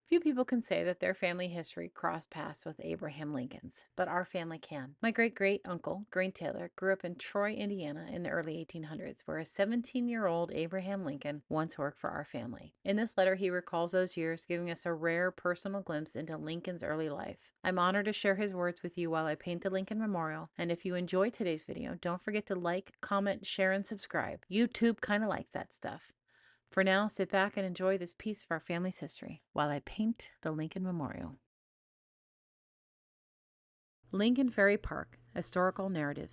Few people can say that their family history crossed paths with Abraham Lincoln's, but our family can. My great-great uncle, Green Taylor, grew up in Troy, Indiana in the early 1800s, where a 17-year-old Abraham Lincoln once worked for our family. In this letter, he recalls those years, giving us a rare personal glimpse into Lincoln's early life. I'm honored to share his words with you while I paint the Lincoln Memorial, and if you enjoyed today's video, don't forget to like, comment, share, and subscribe. YouTube kind of likes that stuff. For now, sit back and enjoy this piece of our family's history while I paint the Lincoln Memorial. Lincoln Ferry Park, Historical Narrative.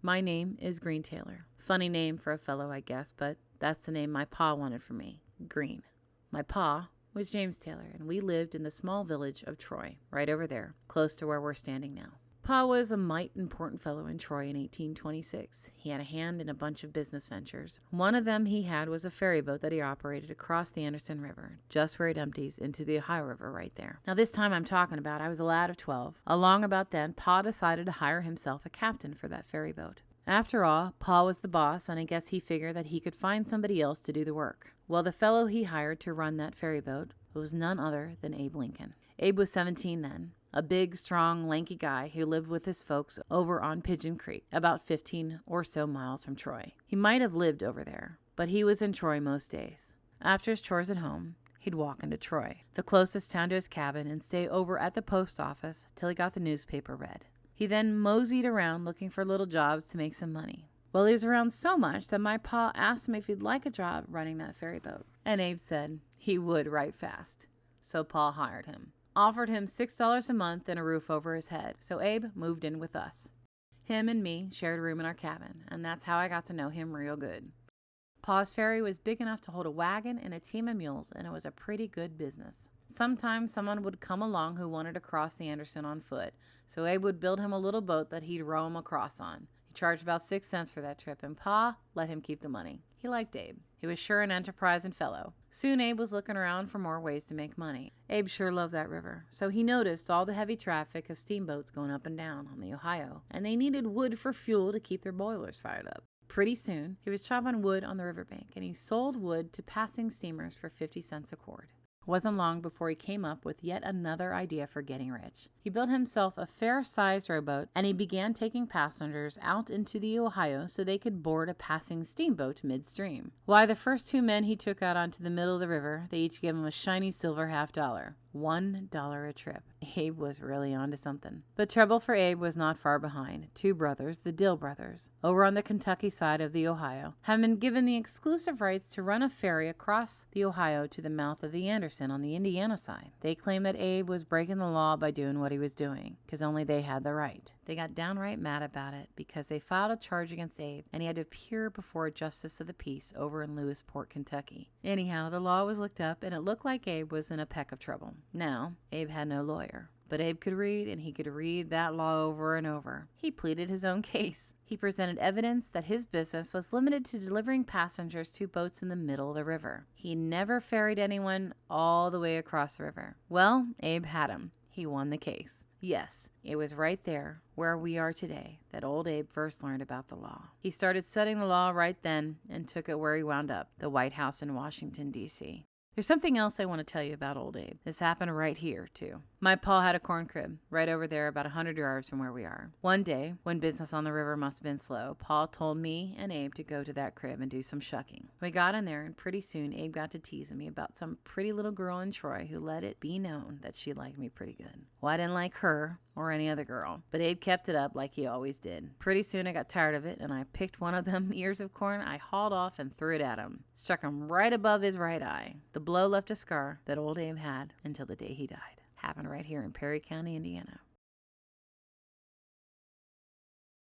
My name is Green Taylor. Funny name for a fellow, I guess, but that's the name my pa wanted for me, Green. My pa was James Taylor, and we lived in the small village of Troy, right over there, close to where we're standing now. Pa was a mite important fellow in Troy in 1826. He had a hand in a bunch of business ventures. One of them he had was a ferry boat that he operated across the Anderson River, just where it empties into the Ohio River right there. Now this time I'm talking about, I was a lad of 12. Along about then, Pa decided to hire himself a captain for that ferry boat. After all, Pa was the boss, and I guess he figured that he could find somebody else to do the work. Well, the fellow he hired to run that ferry boat was none other than Abe Lincoln. Abe was 17 then. A big, strong, lanky guy who lived with his folks over on Pigeon Creek, about 15 or so miles from Troy. He might have lived over there, but he was in Troy most days. After his chores at home, he'd walk into Troy, the closest town to his cabin, and stay over at the post office till he got the newspaper read. He then moseyed around looking for little jobs to make some money. Well, he was around so much that my pa asked him if he'd like a job running that ferry boat, and Abe said he would right fast. So Pa hired him. Offered him $6 a month and a roof over his head, so Abe moved in with us. Him and me shared a room in our cabin, and that's how I got to know him real good. Pa's ferry was big enough to hold a wagon and a team of mules, and it was a pretty good business. Sometimes someone would come along who wanted to cross the Anderson on foot, so Abe would build him a little boat that he'd row him across on. He charged about 6 cents for that trip, and Pa let him keep the money. He liked Abe. He was sure an enterprising fellow. Soon Abe was looking around for more ways to make money. Abe sure loved that river, so he noticed all the heavy traffic of steamboats going up and down on the Ohio, and they needed wood for fuel to keep their boilers fired up. Pretty soon, he was chopping wood on the riverbank, and he sold wood to passing steamers for 50 cents a cord. It wasn't long before he came up with yet another idea for getting rich. He built himself a fair-sized rowboat, and he began taking passengers out into the Ohio so they could board a passing steamboat midstream. Why, the first 2 men he took out onto the middle of the river, they each gave him a shiny silver $50. $1 a trip. Abe was really onto something. But trouble for Abe was not far behind. 2 brothers, the Dill brothers, over on the Kentucky side of the Ohio, had been given the exclusive rights to run a ferry across the Ohio to the mouth of the Anderson on the Indiana side. They claimed that Abe was breaking the law by doing what he was doing, because only they had the right. They got downright mad about it because they filed a charge against Abe, and he had to appear before a justice of the peace over in Lewisport, Kentucky. Anyhow, the law was looked up, and it looked like Abe was in a peck of trouble. Now, Abe had no lawyer, but Abe could read, and he could read that law over and over. He pleaded his own case. He presented evidence that his business was limited to delivering passengers to boats in the middle of the river. He never ferried anyone all the way across the river. Well, Abe had him. He won the case. Yes, it was right there, where we are today, that old Abe first learned about the law. He started studying the law right then and took it where he wound up, the White House in Washington, D.C. There's something else I want to tell you about old Abe. This happened right here, too. My pa had a corn crib right over there about 100 yards from where we are. One day, when business on the river must have been slow, Pa told me and Abe to go to that crib and do some shucking. We got in there, and pretty soon Abe got to teasing me about some pretty little girl in Troy who let it be known that she liked me pretty good. Well, I didn't like her or any other girl, but Abe kept it up like he always did. Pretty soon I got tired of it, and I picked one of them ears of corn I hauled off and threw it at him. Struck him right above his right eye. The blow left a scar that old Abe had until the day he died. Happened right here in Perry County, Indiana.